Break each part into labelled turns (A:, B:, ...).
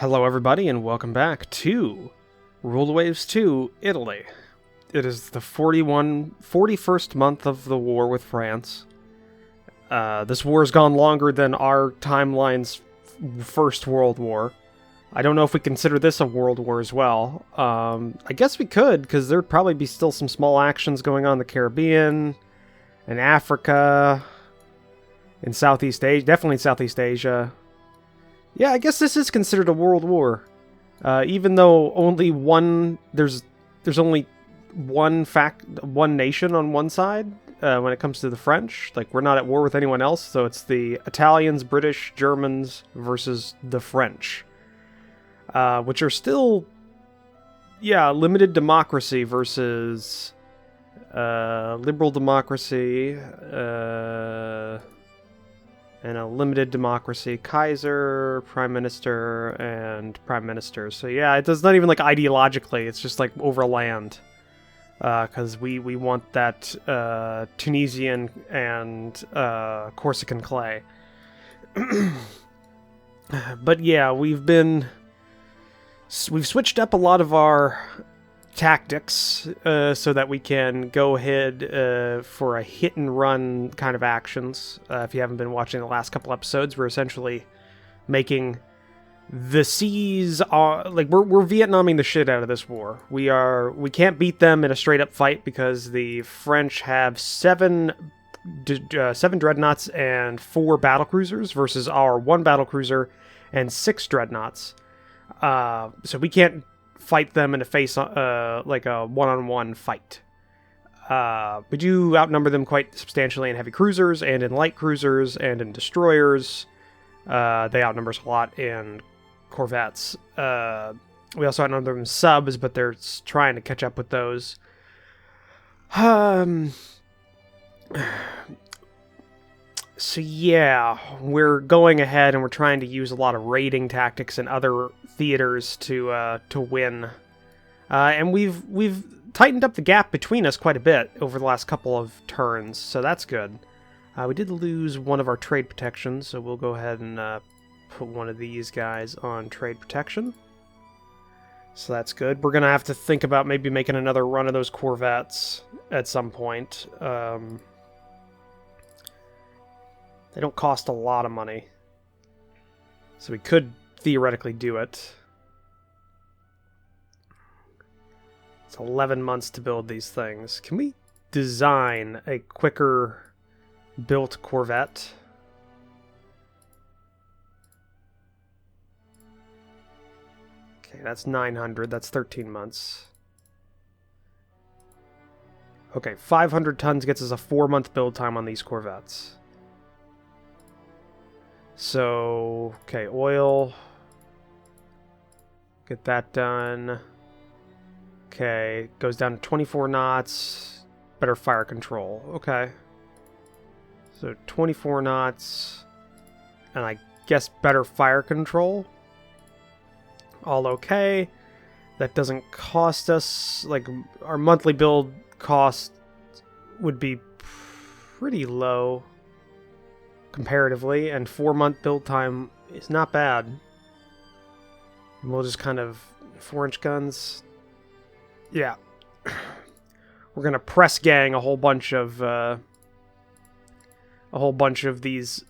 A: Hello everybody and welcome back to Rule Waves 2, Italy. It is the 41st month of the war with France. This war has gone longer than our timeline's First World War. I don't know if we consider this a world war as well. I guess we could, because there'd probably be still some small actions going on in the Caribbean, in Africa, in Southeast Asia, definitely in Southeast Asia. Yeah, I guess this is considered a world war, even though only there's only one nation on one side when it comes to the French. Like, we're not at war with anyone else, so it's the Italians, British, Germans versus the French, which are still, limited democracy versus liberal democracy. And a limited democracy, Kaiser, Prime Minister, and Prime Minister. So yeah, it's not even like ideologically, it's just like over land. Because we want that Tunisian and Corsican clay. But yeah, we've switched up a lot of our tactics so that we can go ahead for a hit and run kind of actions. If you haven't been watching the last couple episodes, we're essentially making the seas we're Vietnaming the shit out of this war. We can't beat them in a straight up fight because the French have seven dreadnoughts and 4 battlecruisers versus our 1 battlecruiser and 6 dreadnoughts. So we can't fight them in a like a one-on-one fight. We do outnumber them quite substantially in heavy cruisers and in light cruisers and in destroyers. They outnumber us a lot in corvettes. We also outnumber them in subs, but they're trying to catch up with those. So yeah, we're going ahead and we're trying to use a lot of raiding tactics and other theaters to win. And we've tightened up the gap between us quite a bit over the last couple of turns, so that's good. We did lose one of our trade protections, so we'll go ahead and put one of these guys on trade protection. So that's good. We're gonna have to think about maybe making another run of those corvettes at some point. They don't cost a lot of money, so we could theoretically do it. It's 11 months to build these things. Can we design a quicker built corvette? Okay, that's 900. That's 13 months. Okay, 500 tons gets us a 4-month build time on these corvettes. So, okay, oil. Get that done. Okay, goes down to 24 knots. Better fire control. Okay. So, 24 knots. And I guess better fire control. All okay. That doesn't cost us, like, our monthly build cost would be pretty low comparatively, and 4-month build time is not bad. And we'll just kind of 4-inch guns. Yeah, we're gonna press gang a whole bunch of these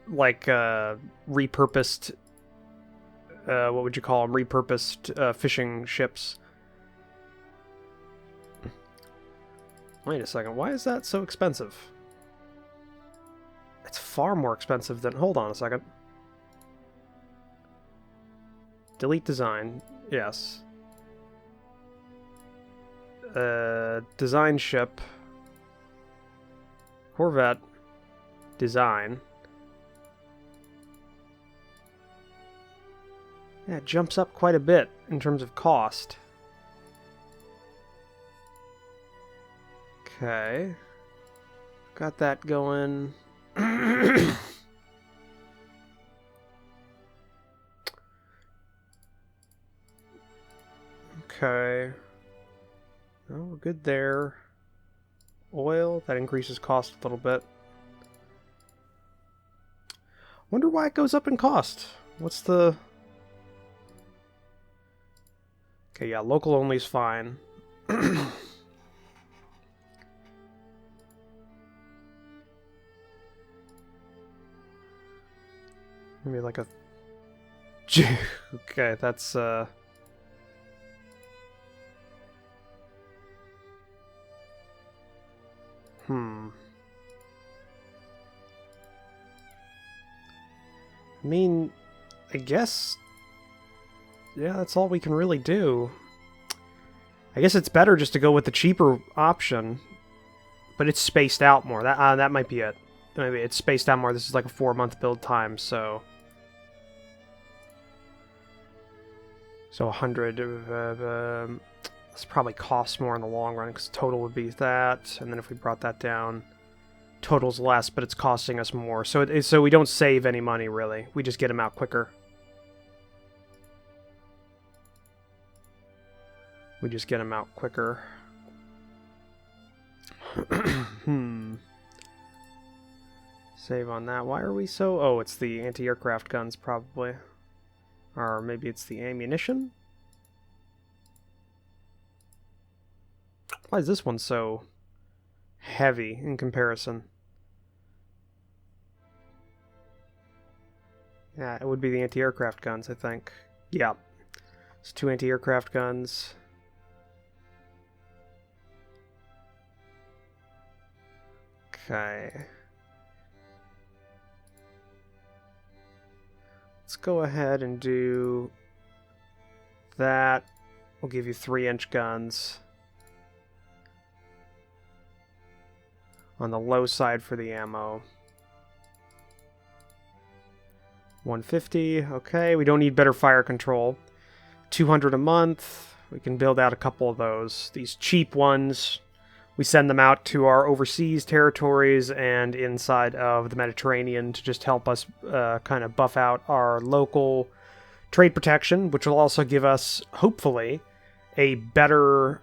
A: like repurposed. What would you call them? Repurposed fishing ships. Wait a second. Why is that so expensive? It's far more expensive than... Hold on a second. Delete design. Yes. Design ship. Corvette. Design. Yeah, it jumps up quite a bit in terms of cost. Okay. Got that going. Okay. Oh, we're good there. Oil, that increases cost a little bit. Wonder why it goes up in cost. What's the Okay, yeah, local only is fine. Maybe like a... Okay, that's, I mean, I guess... Yeah, that's all we can really do. I guess it's better just to go with the cheaper option. But it's spaced out more. That might be it. Maybe it's spaced out more. This is like a 4-month build time, so... So 100... this probably costs more in the long run, because total would be that. And then if we brought that down... Total's less, but it's costing us more. So so we don't save any money, really. We just get them out quicker. We just get them out quicker. Save on that. Why are we so... Oh, it's the anti-aircraft guns, probably. Or maybe it's the ammunition? Why is this one so heavy in comparison? Yeah, it would be the anti-aircraft guns, I think. Yeah. It's 2 anti-aircraft guns. Okay. Let's go ahead and do that. We'll give you 3-inch guns. On the low side for the ammo. 150, okay, we don't need better fire control. 200 a month, we can build out a couple of those. These cheap ones, we send them out to our overseas territories and inside of the Mediterranean to just help us kind of buff out our local trade protection, which will also give us, hopefully, a better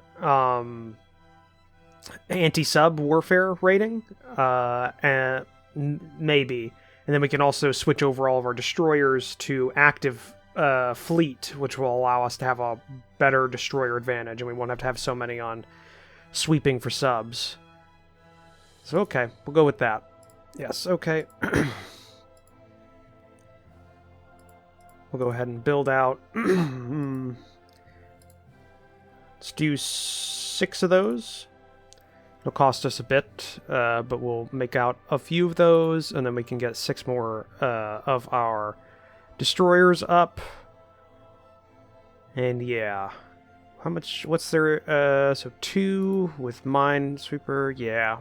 A: anti-sub warfare rating, and maybe. And then we can also switch over all of our destroyers to active fleet, which will allow us to have a better destroyer advantage, and we won't have to have so many on sweeping for subs. So, okay, we'll go with that. Yes, okay. We'll go ahead and build out. Let's do 6 of those. It'll cost us a bit, but we'll make out a few of those, and then we can get 6 more of our destroyers up. And yeah. How much, what's there, so 2 with Minesweeper, yeah.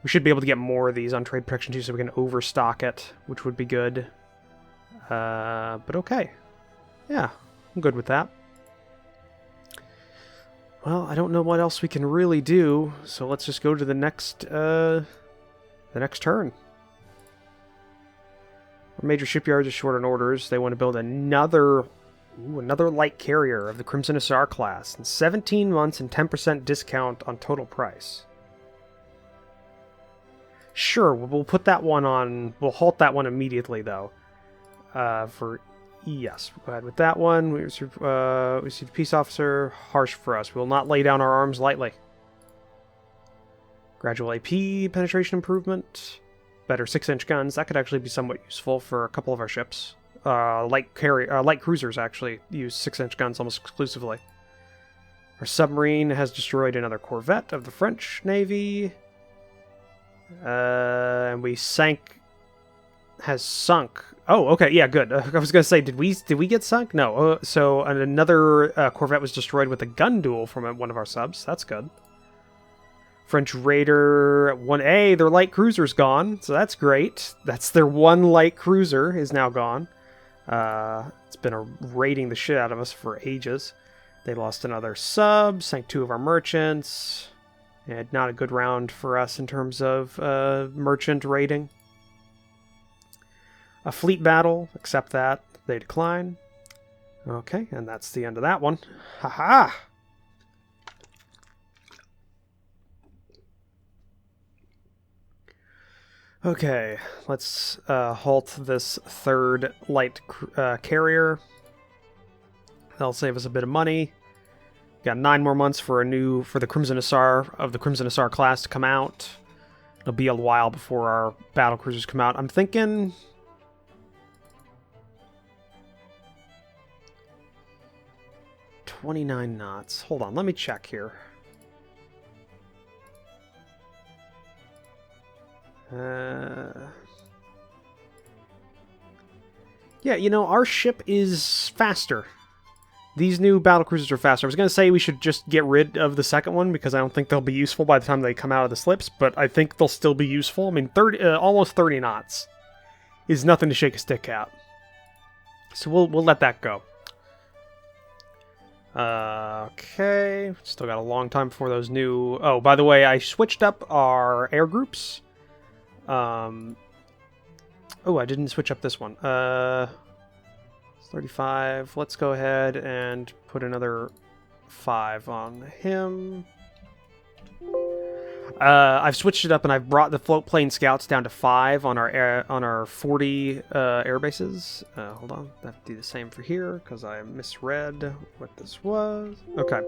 A: We should be able to get more of these on Trade Protection too, so we can overstock it, which would be good. But okay. Yeah, I'm good with that. Well, I don't know what else we can really do, so let's just go to the next turn. Our major shipyards are short on orders. They want to build another light carrier of the Crimson Hussar class in 17 months and 10% discount on total price. Sure, we'll put that one on. We'll halt that one immediately, though. Yes, we'll go ahead with that one. We received peace officer. Harsh for us. We will not lay down our arms lightly. Gradual AP penetration improvement. Better 6-inch guns. That could actually be somewhat useful for a couple of our ships. Light cruisers actually use 6-inch guns almost exclusively. Our submarine has destroyed another corvette of the French Navy. And we has sunk. Oh, okay, yeah, good. I was gonna say, did we get sunk? No. So another corvette was destroyed with a gun duel from one of our subs. That's good. French Raider 1A, their light cruiser's gone, so that's great. That's their one light cruiser is now gone. It's been raiding the shit out of us for ages. They lost another sub, sank 2 of our merchants. And not a good round for us in terms of merchant raiding. A fleet battle, accept that. They decline. Okay, and that's the end of that one. Haha! Okay, let's halt this third light carrier. That'll save us a bit of money. Got 9 more months for the Crimson Hussar of the Crimson Hussar class to come out. It'll be a while before our battle cruisers come out. I'm thinking 29 knots. Hold on, let me check here. Yeah, you know, our ship is faster. These new battlecruisers are faster. I was going to say we should just get rid of the second one because I don't think they'll be useful by the time they come out of the slips, but I think they'll still be useful. I mean, almost 30 knots is nothing to shake a stick at. So we'll let that go. Okay, still got a long time before those new... Oh, by the way, I switched up our air groups. Oh, I didn't switch up this one. 35. Let's go ahead and put another 5 on him. I've switched it up and I've brought the float plane scouts down to 5 on our 40 air bases. Hold on, I have to do the same for here because I misread what this was. Okay,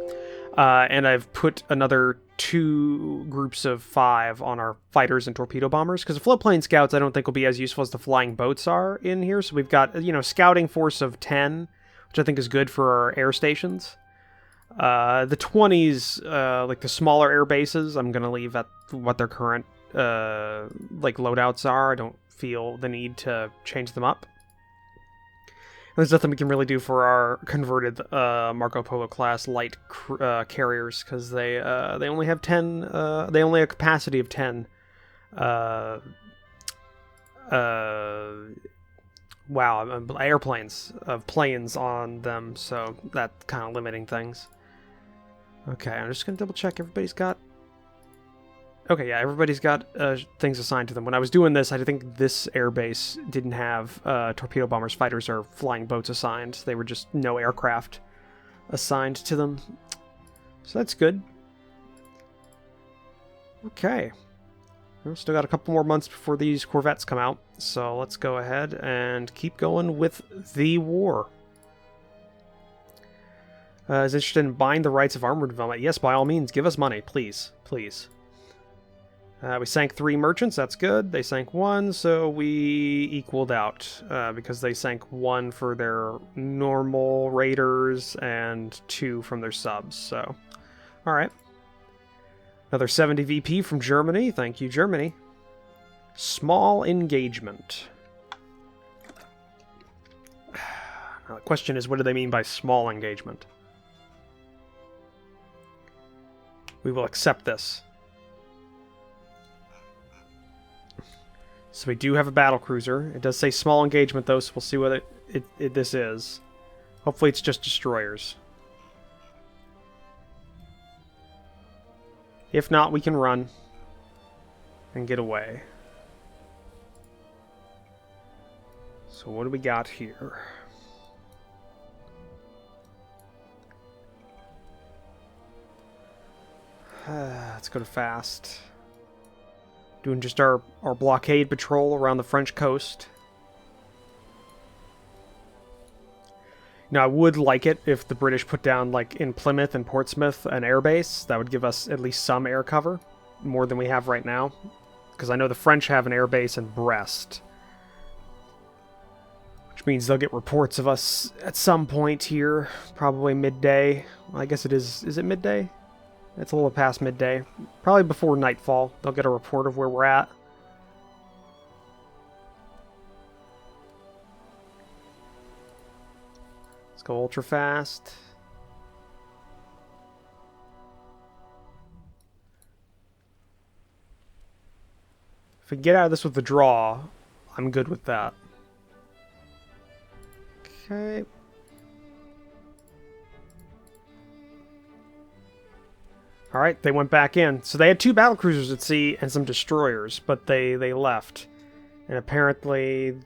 A: and I've put another 2 groups of 5 on our fighters and torpedo bombers because the float plane scouts I don't think will be as useful as the flying boats are in here. So we've got, you know, scouting force of 10, which I think is good for our air stations. The 20s, like the smaller air bases, I'm going to leave at what their current, like, loadouts are. I don't feel the need to change them up. And there's nothing we can really do for our converted, Marco Polo class light carriers, because they only have 10, they only have a capacity of 10, airplanes, of planes on them, so that's kind of limiting things. Okay, I'm just going to double check everybody's got... Okay, yeah, everybody's got things assigned to them. When I was doing this, I think this airbase didn't have torpedo bombers, fighters, or flying boats assigned. They were just no aircraft assigned to them. So that's good. Okay. We've still got a couple more months before these corvettes come out, so let's go ahead and keep going with the war. Is interested in buying the rights of armor development? Yes, by all means, give us money, please, please. We sank 3 merchants, that's good. They sank 1, so we equaled out, because they sank 1 for their normal raiders and 2 from their subs, so... Alright. Another 70 VP from Germany. Thank you, Germany. Small engagement. Now, the question is, what do they mean by small engagement? We will accept this. So we do have a battle cruiser. It does say small engagement, though, so we'll see what this is. Hopefully it's just destroyers. If not, we can run and get away. So what do we got here? Let's go to fast. Doing just our blockade patrol around the French coast. Now, I would like it if the British put down, like, in Plymouth and Portsmouth, an airbase. That would give us at least some air cover, more than we have right now. Because I know the French have an airbase in Brest. Which means they'll get reports of us at some point here, probably midday. Well, I guess it is. Is it midday? It's a little past midday. Probably before nightfall. They'll get a report of where we're at. Let's go ultra fast. If we get out of this with the draw, I'm good with that. Okay. Alright, they went back in. So they had 2 battlecruisers at sea and some destroyers, but they left. And apparently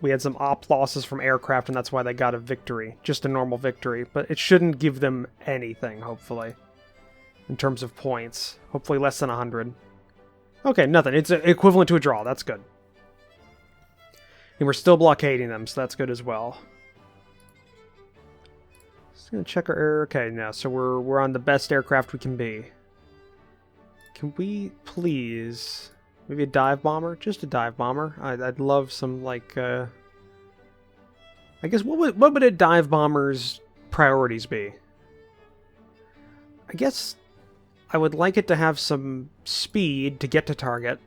A: we had some op losses from aircraft, and that's why they got a victory. Just a normal victory. But it shouldn't give them anything, hopefully. In terms of points. Hopefully less than 100. Okay, nothing. It's equivalent to a draw. That's good. And we're still blockading them, so that's good as well. Just gonna check our air. Okay, now so we're on the best aircraft we can be. Can we please maybe a dive bomber? Just a dive bomber. I'd love some like. I guess what would a dive bomber's priorities be? I guess I would like it to have some speed to get to target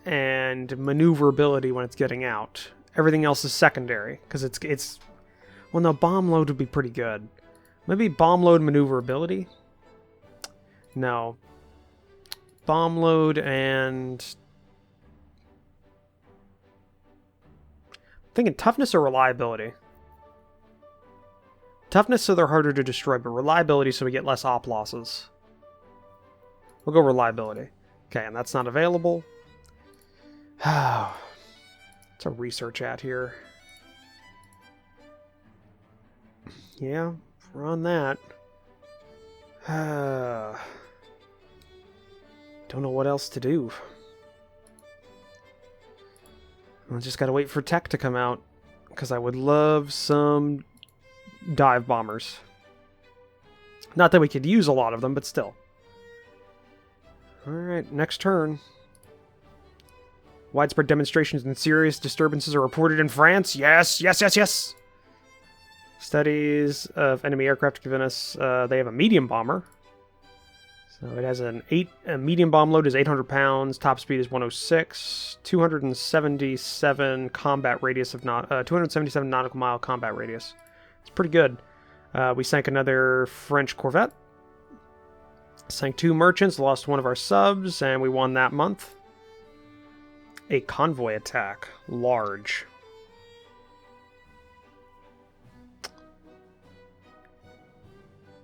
A: and maneuverability when it's getting out. Everything else is secondary because it's well, no, bomb load would be pretty good. Maybe bomb load maneuverability? No. Bomb load and... I'm thinking toughness or reliability? Toughness so they're harder to destroy, but reliability so we get less op losses. We'll go reliability. Okay, and that's not available. What's our research at here? Yeah, we're on that. Don't know what else to do. I just gotta wait for tech to come out, because I would love some dive bombers. Not that we could use a lot of them, but still. Alright, next turn. Widespread demonstrations and serious disturbances are reported in France. Yes, yes, yes, yes! Studies of enemy aircraft given us, they have a medium bomber. So it has a medium bomb load is 800 pounds, top speed is 106, 277 combat radius of 277 nautical mile combat radius. It's pretty good. We sank another French corvette. Sank 2 merchants, lost 1 of our subs, and we won that month. A convoy attack. Large.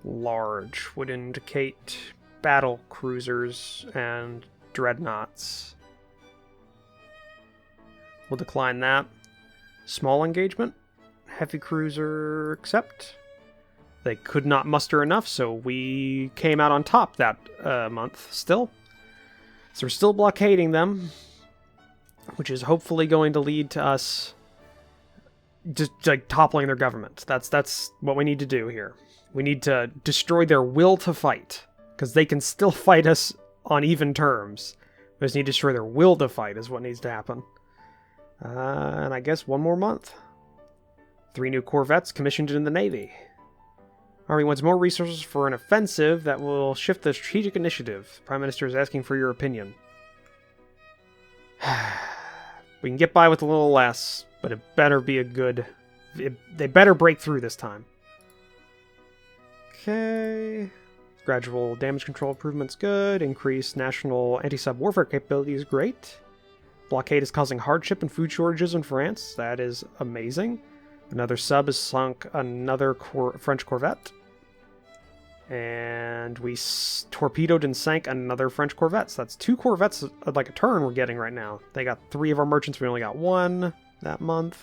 A: Large would indicate battle cruisers and dreadnoughts. We'll decline that. Small engagement. Heavy cruiser accept. They could not muster enough, so we came out on top that month still. So we're still blockading them, which is hopefully going to lead to us just like toppling their government. That's what we need to do here. We need to destroy their will to fight, because they can still fight us on even terms. We just need to destroy their will to fight is what needs to happen. And I guess 1 more month. 3 new corvettes commissioned in the Navy. Army wants more resources for an offensive that will shift the strategic initiative. Prime Minister is asking for your opinion. We can get by with a little less, but it better be a good... they better break through this time. Okay. Gradual damage control improvements good. Increased national anti-sub warfare capability is great. Blockade is causing hardship and food shortages in France. That is amazing. Another sub has sunk another French corvette. And we torpedoed and sank another French corvette. So that's 2 corvettes like a turn we're getting right now. They got 3 of our merchants. We only got 1 that month.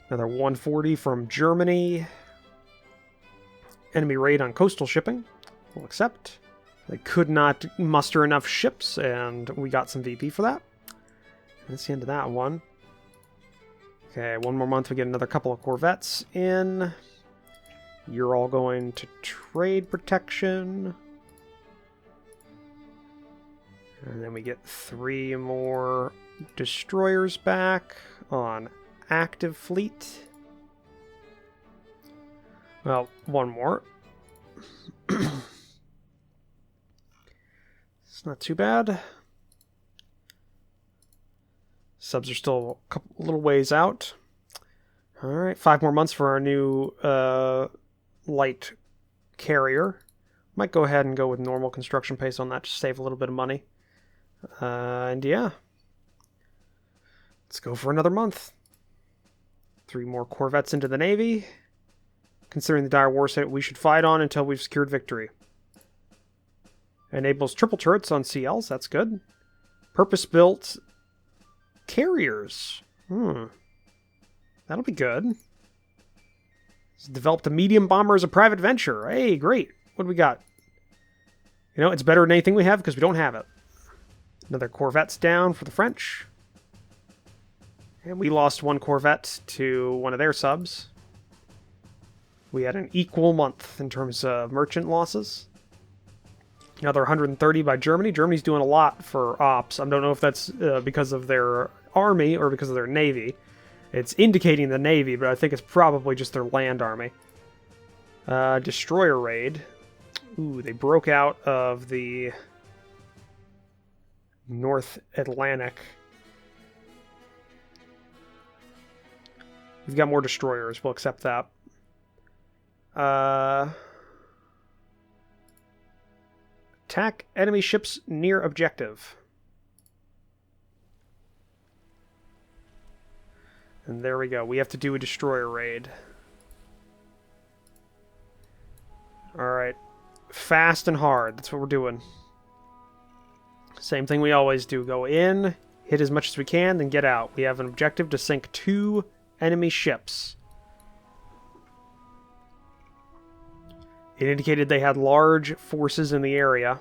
A: Another 140 from Germany. Enemy raid on coastal shipping. We'll accept. They could not muster enough ships, and we got some VP for that. That's the end of that one. Okay, 1 more month we get another couple of corvettes in. You're all going to trade protection. And then we get 3 more destroyers back on active fleet. Well, 1 more. It's not too bad. Subs are still a little ways out. Alright, 5 more months for our new light carrier. Might go ahead and go with normal construction pace on that to save a little bit of money. And yeah. Let's go for another month. 3 more corvettes into the Navy. Considering the dire war state, we should fight on until we've secured victory. Enables triple turrets on CLs, that's good. Purpose-built carriers. That'll be good. It's developed a medium bomber as a private venture. Hey, great. What do we got? You know, it's better than anything we have because we don't have it. Another corvette's down for the French. And we lost 1 corvette to one of their subs. We had an equal month in terms of merchant losses. Another 130 by Germany. Germany's doing a lot for ops. I don't know if that's because of their army or because of their navy. It's indicating the navy, but I think it's probably just their land army. Destroyer raid. Ooh, they broke out of the North Atlantic. We've got more destroyers. We'll accept that. Attack enemy ships near objective. And there we go. We have to do a destroyer raid. Alright. Fast and hard. That's what we're doing. Same thing we always do. Go in, hit as much as we can, then get out. We have an objective to sink 2 enemy ships. It indicated they had large forces in the area.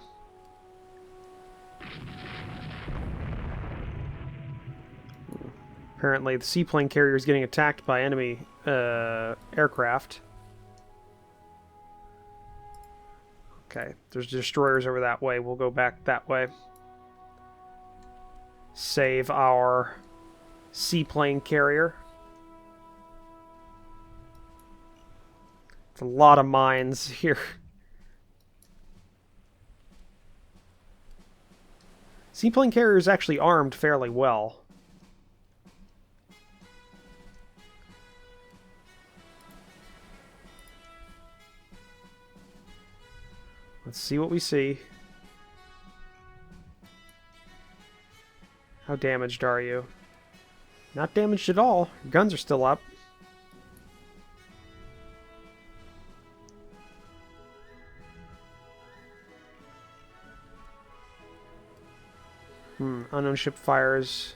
A: Apparently the seaplane carrier is getting attacked by enemy aircraft. Okay, there's destroyers over that way. We'll go back that way. Save our seaplane carrier. It's a lot of mines here. Seaplane carrier is actually armed fairly well. Let's see what we see. How damaged are you? Not damaged at all. Your guns are still up. Unknown ship fires.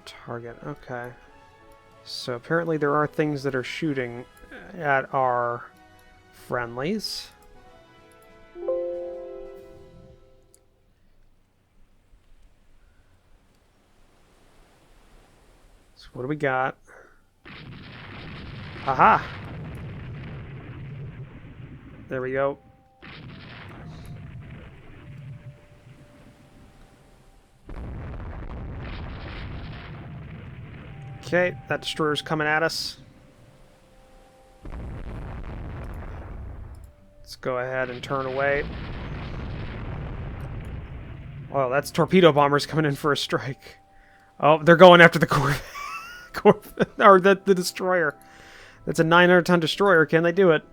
A: Target. Okay. So apparently there are things that are shooting at our friendlies. So what do we got? Aha! There we go. Okay, that destroyer's coming at us. Let's go ahead and turn away. Oh, that's torpedo bombers coming in for a strike. Oh, they're going after the Corvette, or the destroyer. That's a 900-ton destroyer. Can they do it?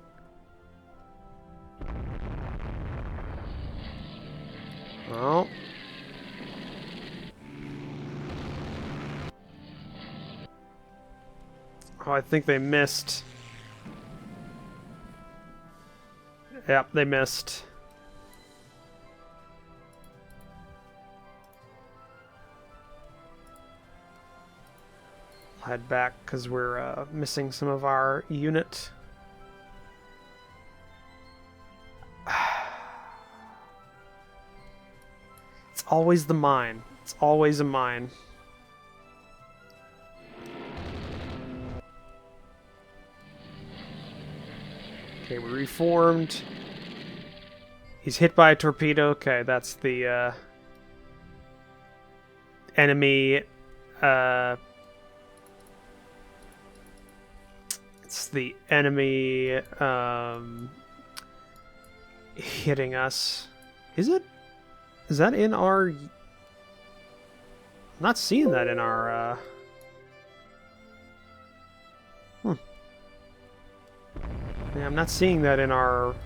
A: Oh. Oh, I think they missed. Yep, they missed. I'll head back because we're missing some of our unit. It's always the mine. It's always a mine. Okay, we reformed. He's hit by a torpedo. Okay, that's the enemy. It's the enemy hitting us. Is it? Is that in our... I'm not seeing that in our... Yeah, I'm not seeing that in our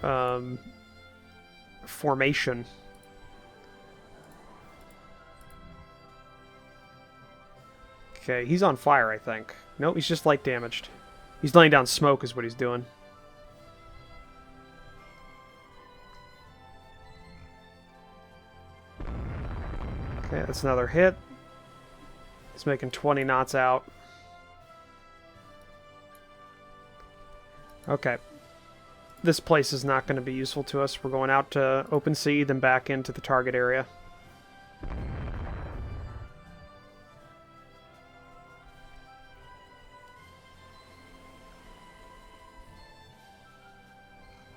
A: formation. Okay, he's on fire, I think. Nope, he's just light damaged. He's laying down smoke is what he's doing. Okay, that's another hit. He's making 20 knots out. Okay. This place is not going to be useful to us. We're going out to open sea, then back into the target area.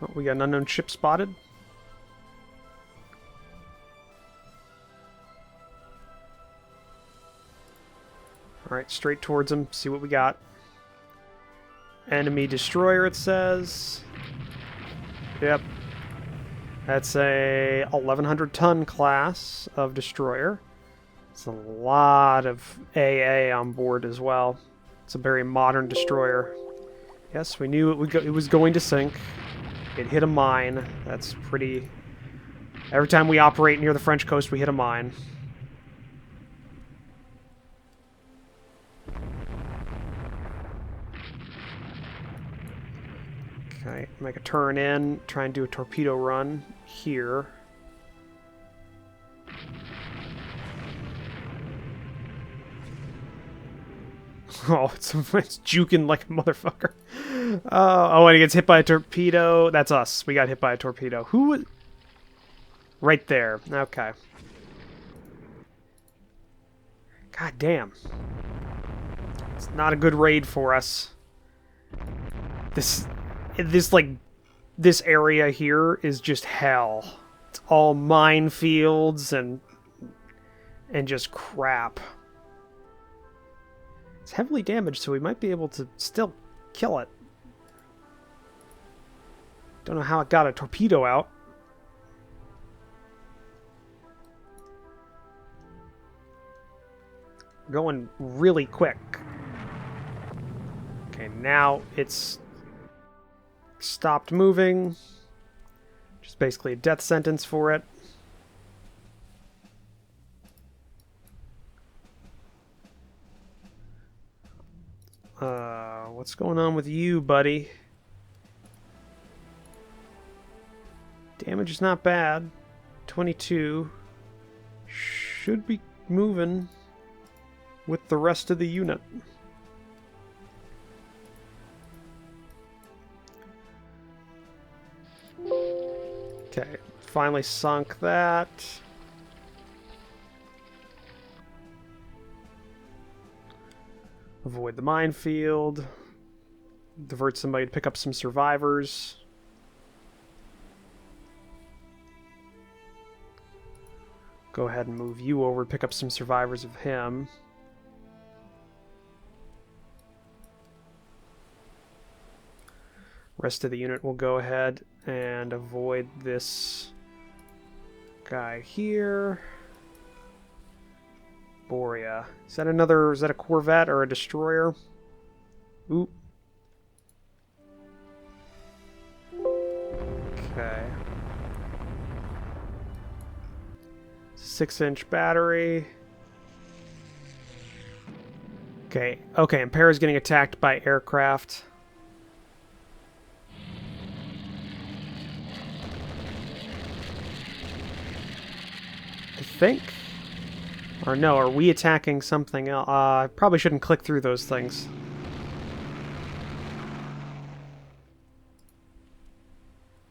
A: Oh, we got an unknown ship spotted. Alright, straight towards him. See what we got. Enemy destroyer, it says. Yep. That's a 1100-ton class of destroyer. It's a lot of AA on board as well. It's a very modern destroyer. Yes, we knew it was going to sink. It hit a mine. That's pretty... Every time we operate near the French coast, we hit a mine. Okay, make a turn in, try and do a torpedo run here. Oh, it's juking like a motherfucker. Oh, and he gets hit by a torpedo. That's us. We got hit by a torpedo. Who was... Right there. Okay. God damn. It's not a good raid for us. This area here is just hell. It's all minefields and just crap. It's heavily damaged, so we might be able to still kill it. Don't know how it got a torpedo out. We're going really quick. Okay, now it's stopped moving. Just basically a death sentence for it. What's going on with you, buddy? Damage is not bad. 22. Should be moving with the rest of the unit. Okay, finally sunk that. Avoid the minefield. Divert somebody to pick up some survivors. Go ahead and move you over, pick up some survivors of him. Rest of the unit will go ahead and avoid this guy here. Borea. Is that a corvette or a destroyer? Oop. Okay. 6-inch battery. Okay, Impera's getting attacked by aircraft. I think. Or no, are we attacking something else? I probably shouldn't click through those things.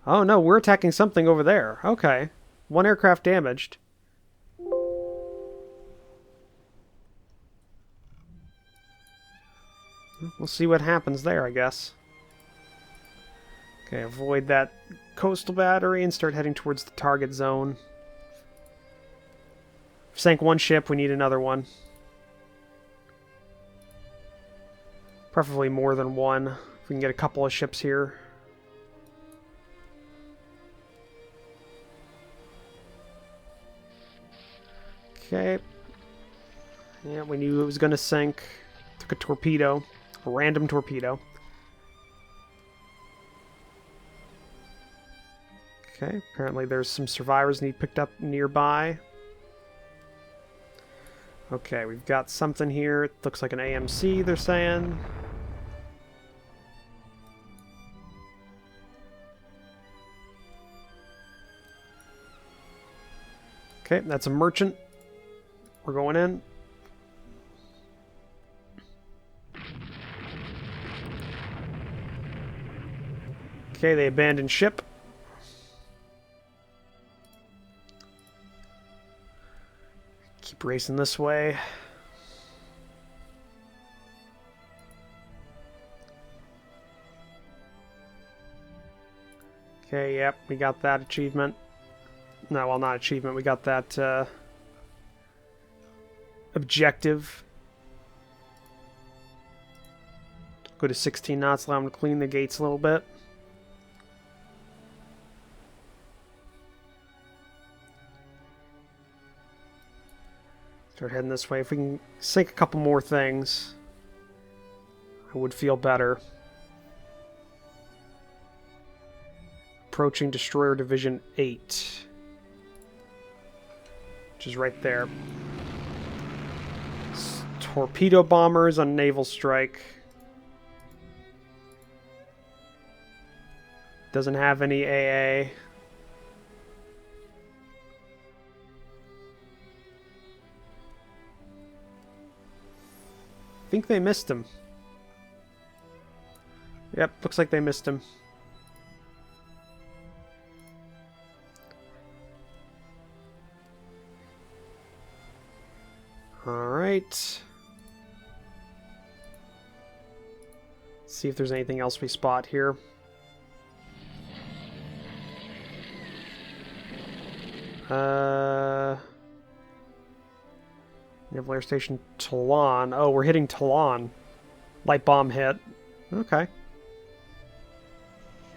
A: Oh no, we're attacking something over there. Okay. One aircraft damaged. We'll see what happens there, I guess. Okay, avoid that coastal battery and start heading towards the target zone. Sank one ship, we need another one. Preferably more than one, if we can get a couple of ships here. Okay. Yeah, we knew it was going to sink. Took a torpedo. A random torpedo. Okay, apparently there's some survivors need picked up nearby. Okay, we've got something here. It looks like an AMC, they're saying. Okay, that's a merchant. We're going in. Okay, they abandoned ship. Keep racing this way. Okay, yep, we got that achievement. No, well, not achievement. We got that objective. Go to 16 knots, allow them to clean the gates a little bit. Start heading this way. If we can sink a couple more things, I would feel better. Approaching Destroyer Division 8. Which is right there. Torpedo bombers on naval strike. Doesn't have any AA. I think they missed him. Yep, looks like they missed him. Alright. See if there's anything else we spot here. Naval Air Station Toulon. Oh, we're hitting Toulon. Light bomb hit. Okay.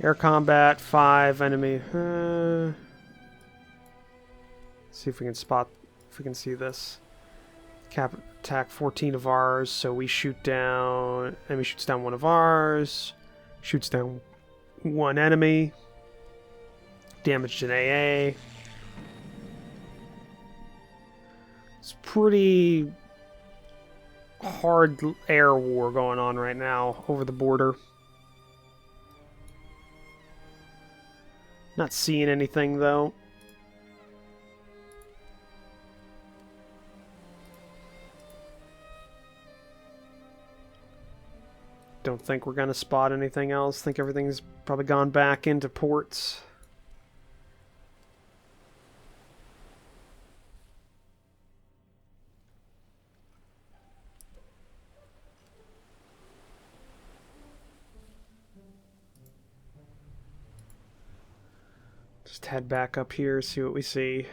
A: Air combat, 5 enemy. See if we can spot, if we can see this. Cap attack 14 of ours, so we shoot down, enemy shoots down 1 of ours, shoots down 1 enemy, damaged an AA. It's pretty hard air war going on right now over the border. Not seeing anything though. Don't think we're gonna spot anything else. Think everything's probably gone back into ports. Just head back up here, see what we see.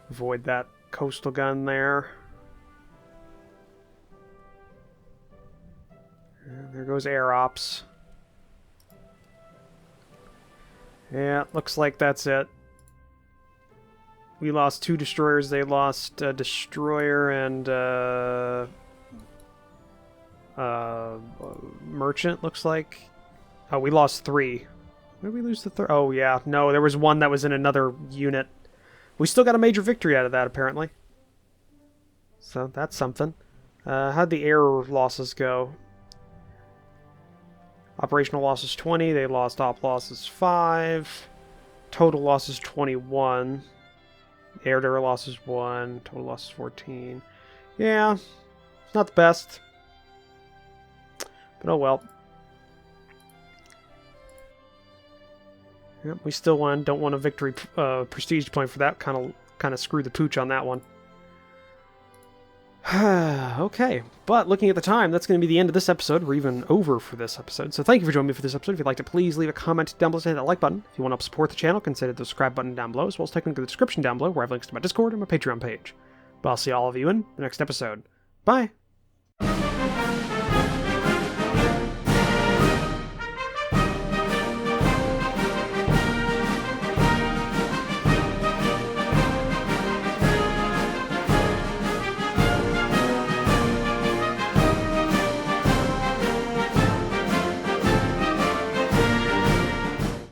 A: Avoid that coastal gun there. And there goes air ops. Yeah, looks like that's it. We lost 2 destroyers. They lost a destroyer and merchant, looks like. Oh, we lost 3. Where did we lose the third? Oh, yeah. No, there was 1 that was in another unit. We still got a major victory out of that, apparently. So, that's something. How'd the air losses go? Operational losses 20. They lost op losses 5. Total losses 21. Air-to-air losses 1. Total losses 14. Yeah, it's not the best. But oh well. Yep, we still don't want a victory prestige point for that. Kind of screw the pooch on that one. Okay, but looking at the time, that's going to be the end of this episode. We're even over for this episode. So thank you for joining me for this episode. If you'd like to, please leave a comment down below, hit that like button. If you want to help support the channel, consider the subscribe button down below, as well as take a look at the description down below, where I have links to my Discord and my Patreon page. But I'll see all of you in the next episode. Bye!